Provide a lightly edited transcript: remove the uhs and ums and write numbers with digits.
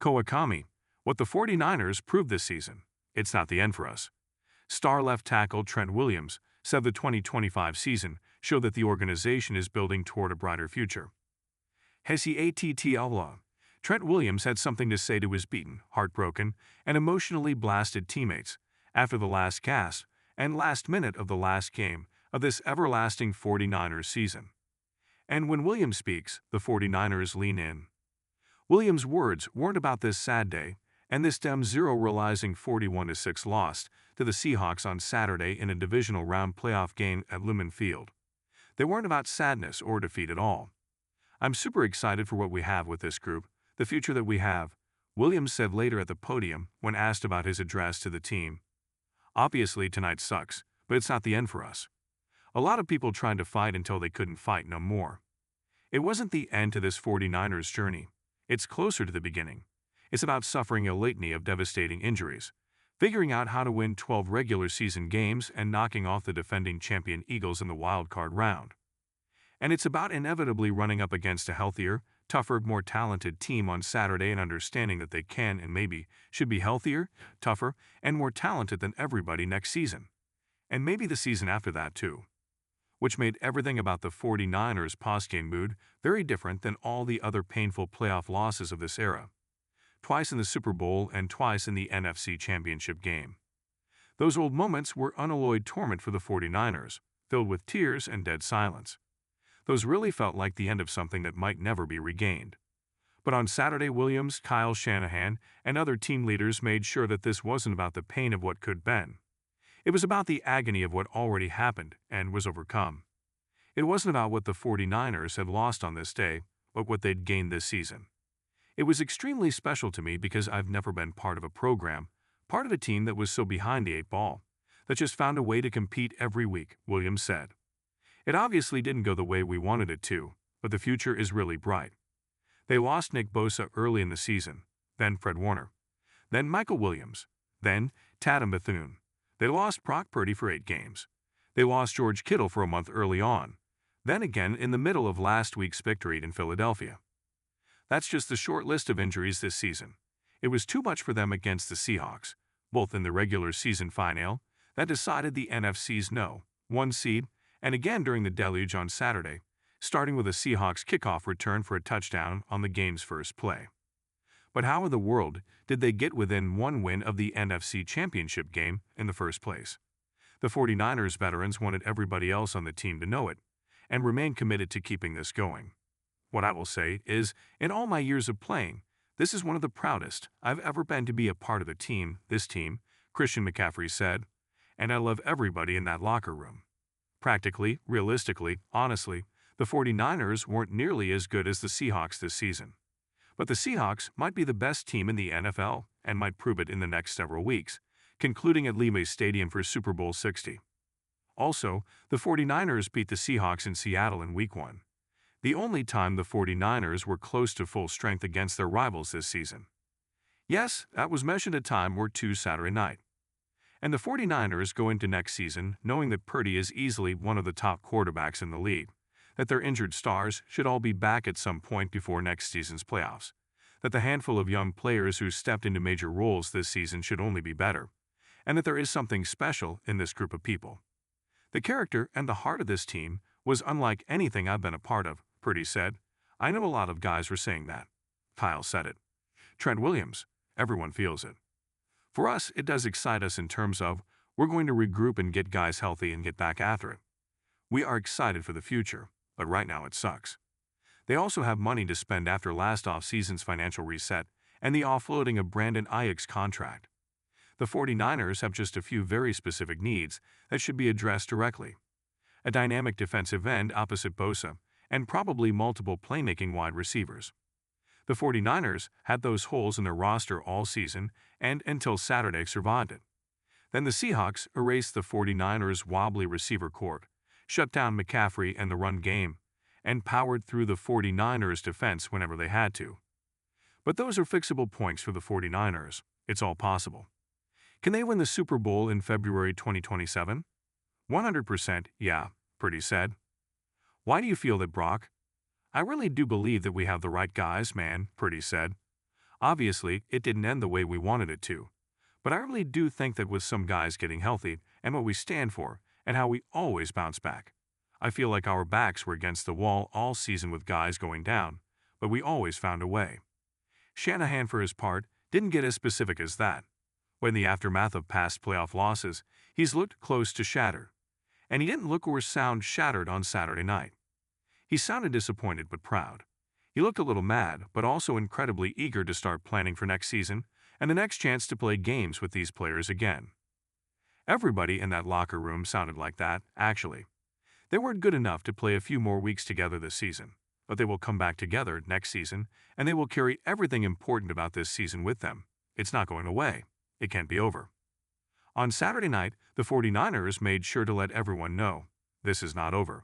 Kawakami, what the 49ers proved this season. It's not the end for us. Star left tackle Trent Williams said the 2025 season showed that the organization is building toward a brighter future. Trent Williams had something to say to his beaten, heartbroken, and emotionally blasted teammates after the last gasp and last minute of the last game of this everlasting 49ers season. And when Williams speaks, the 49ers lean in. Williams' words weren't about this sad day, and this dem-0 realizing 41-6 loss to the Seahawks on Saturday in a divisional-round playoff game at Lumen Field. They weren't about sadness or defeat at all. "I'm super excited for what we have with this group, the future that we have," Williams said later at the podium when asked about his address to the team. "Obviously tonight sucks, but it's not the end for us. A lot of people tried to fight until they couldn't fight no more. It wasn't the end to this 49ers journey. It's closer to the beginning. It's about suffering a litany of devastating injuries, figuring out how to win 12 regular season games and knocking off the defending champion Eagles in the wild card round. And it's about inevitably running up against a healthier, tougher, more talented team on Saturday and understanding that they can and maybe should be healthier, tougher, and more talented than everybody next season. And maybe the season after that too." Which made everything about the 49ers' postgame mood very different than all the other painful playoff losses of this era. Twice in the Super Bowl and twice in the NFC Championship game. Those old moments were unalloyed torment for the 49ers, filled with tears and dead silence. Those really felt like the end of something that might never be regained. But on Saturday, Williams, Kyle Shanahan, and other team leaders made sure that this wasn't about the pain of what could been. It was about the agony of what already happened and was overcome. It wasn't about what the 49ers had lost on this day, but what they'd gained this season. "It was extremely special to me because I've never been part of a program, part of a team that was so behind the eight ball, that just found a way to compete every week," Williams said. "It obviously didn't go the way we wanted it to, but the future is really bright. They lost Nick Bosa early in the season, then Fred Warner, then Michael Williams, then Tatum Bethune. They lost Brock Purdy for 8 games. They lost George Kittle for a month early on, then again in the middle of last week's victory in Philadelphia. That's just the short list of injuries this season. It was too much for them against the Seahawks, both in the regular season final that decided the NFC's No. 1 seed, and again during the deluge on Saturday, starting with a Seahawks kickoff return for a touchdown on the game's first play. But how in the world did they get within one win of the NFC Championship game in the first place? The 49ers veterans wanted everybody else on the team to know it, and remain committed to keeping this going. "What I will say is, in all my years of playing, this is one of the proudest I've ever been to be a part of this team, Christian McCaffrey said, "and I love everybody in that locker room." Practically, realistically, honestly, the 49ers weren't nearly as good as the Seahawks this season. But the Seahawks might be the best team in the NFL and might prove it in the next several weeks, concluding at Lumen Stadium for Super Bowl 60. Also, the 49ers beat the Seahawks in Seattle in Week 1, the only time the 49ers were close to full strength against their rivals this season. Yes, that was measured a time or two Saturday night. And the 49ers go into next season knowing that Purdy is easily one of the top quarterbacks in the league, that their injured stars should all be back at some point before next season's playoffs, that the handful of young players who stepped into major roles this season should only be better, and that there is something special in this group of people. "The character and the heart of this team was unlike anything I've been a part of," Purdy said. "I know a lot of guys were saying that." Kyle said it. Trent Williams, "Everyone feels it. For us, it does excite us in terms of, we're going to regroup and get guys healthy and get back after it. We are excited for the future, but right now it sucks." They also have money to spend after last off-season's financial reset and the offloading of Brandon Ayuk's contract. The 49ers have just a few very specific needs that should be addressed directly. A dynamic defensive end opposite Bosa, and probably multiple playmaking wide receivers. The 49ers had those holes in their roster all season and until Saturday survived it. Then the Seahawks erased the 49ers' wobbly receiver court, shut down McCaffrey and the run game, and powered through the 49ers' defense whenever they had to. But those are fixable points for the 49ers. It's all possible. Can they win the Super Bowl in February 2027? 100% yeah, Purdy said. "Why do you feel that, Brock?" "I really do believe that we have the right guys, man," Purdy said. Obviously, it didn't end the way we wanted it to. But I really do think that with some guys getting healthy and what we stand for and how we always bounce back, I feel like our backs were against the wall all season with guys going down, but we always found a way. Shanahan, for his part, didn't get as specific as that. When the aftermath of past playoff losses, he's looked close to shatter. And he didn't look or sound shattered on Saturday night. He sounded disappointed but proud. He looked a little mad, but also incredibly eager to start planning for next season and the next chance to play games with these players again. Everybody in that locker room sounded like that, actually. They weren't good enough to play a few more weeks together this season, but they will come back together next season, and they will carry everything important about this season with them. It's not going away. It can't be over. On Saturday night, the 49ers made sure to let everyone know, this is not over.